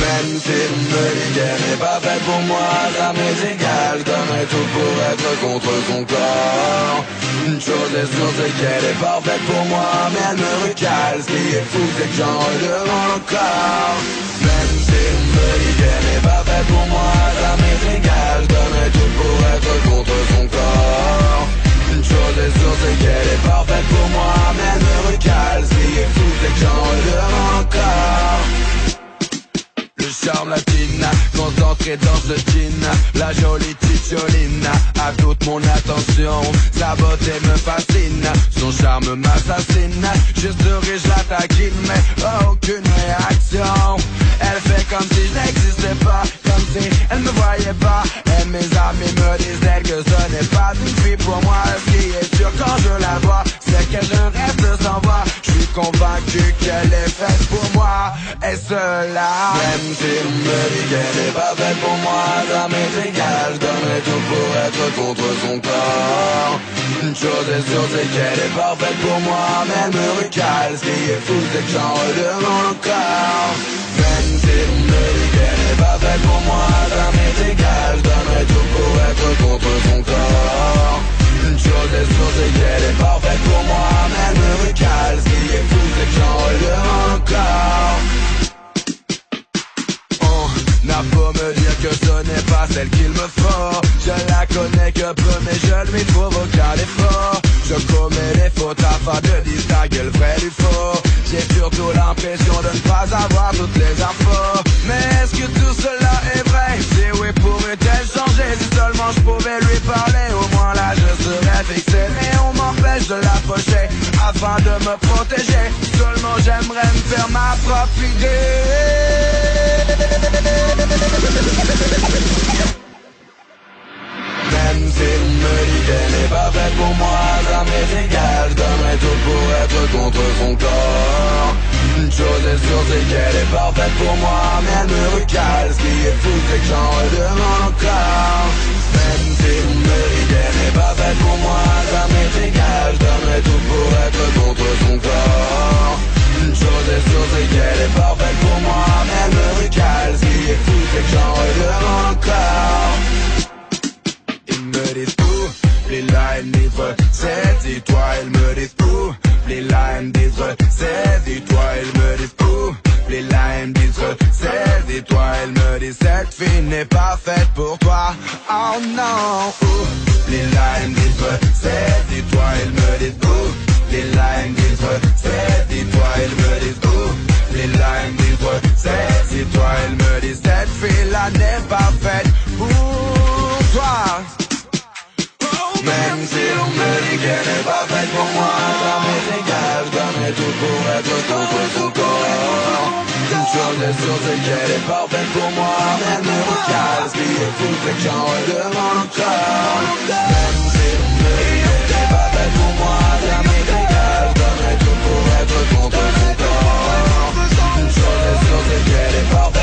Même si on me dit qu'elle n'est pas faite pour moi, ça m'est égal, je donnerai tout pour être contre son corps. Une chose est sûre, c'est qu'elle est parfaite pour moi, mais elle me recale. Ce qui est fou, c'est que j'en redemande encore. Même si on me dit qu'elle n'est pas faite pour moi, ça m'est égal, je donnerai tout pour être contre son corps. Une chose est sûre, c'est qu'elle est parfaite pour moi, mais elle me recale. Ce qui est fou, c'est que j'en redemande encore. Le charme latine, concentré dans ce jean. La jolie Ticholine a toute mon attention. Sa beauté me fascine, son charme m'assassine. Je souris, je la taquine, mais aucune réaction. Elle fait comme si je n'existais pas, comme si elle me voyait pas. Et mes amis me disaient que ce n'est pas une fille pour moi. Ce qui est sûr quand je la vois, c'est qu'elle ne reste sans voix. Je suis convaincu qu'elle est faite pour moi. Et cela, même si on me dit qu'elle n'est pas faite pour moi, ça m'est égal, je donnerai tout pour être contre son corps. Une chose est sûre, c'est qu'elle est parfaite pour moi, mais elle me recale. Ce qui est fou, c'est que j'en redemande encore. Même si on me dit qu'elle n'est pas faite pour moi, ça m'est égal, je donnerai tout pour être contre son corps. Une chose est sûre, c'est qu'elle est parfaite pour moi, mais elle me recale. Ce qui est fou, c'est que j'en redemande encore. N'a pas me dire que ce n'est pas celle qu'il me faut. Je la connais que peu, mais je lui trouve aucun défaut. Je commets des fautes afin de distinguer le vrai du faux. J'ai surtout l'impression de ne pas avoir toutes les infos. Mais est-ce que tout cela est vrai? Si oui, pourrait-elle changer? Si seulement je pouvais lui parler, au moins là je serais fixé. Mais on m'empêche de l'approcher afin de me protéger. Seulement j'aimerais me faire ma propre idée. Même si on me dit qu'elle n'est pas faite pour moi, ça m'est égal, je donnerai tout pour être contre son corps. Une chose est sûre, c'est qu'elle est parfaite pour moi, mais elle me recale. Ce qui est fou, c'est que j'en redemande encore. Même si on me dit qu'elle n'est pas faite pour moi, ça m'est égal, je donnerai tout pour être contre son corps. Une chose est sûre, c'est qu'elle est parfaite pour moi, mais elle me recale. Ce qui est fou, c'est que j'en redemande encore. Ils me disent oublie la haine, saisis-toi. Ils me disent oublie la haine, saisis-toi. Ils me disent oublie la haine, saisis-toi. Ils me disent cette fille n'est pas faite pour toi. Oh non, oublie la haine, saisis-toi. Ils me disent oublie la haine, saisis-toi. Ils me disent oublie la haine, saisis-toi. Ils me disent cette fille là n'est pas faite pour toi. Même si on me dit qu'elle n'est pas faite pour moi, ça m'est égal, je donnerai tout pour être contre son corps. Une chose est sûre, c'est qu'elle est parfaite pour moi, mais elle me recale. Ce qui est fou, c'est que j'en redemande encore. Même si on me dit qu'elle n'est pas faite pour moi, ça m'est égal, je donnerai tout pour être contre son corps. Une chose est sûre, c'est qu'elle est parfaite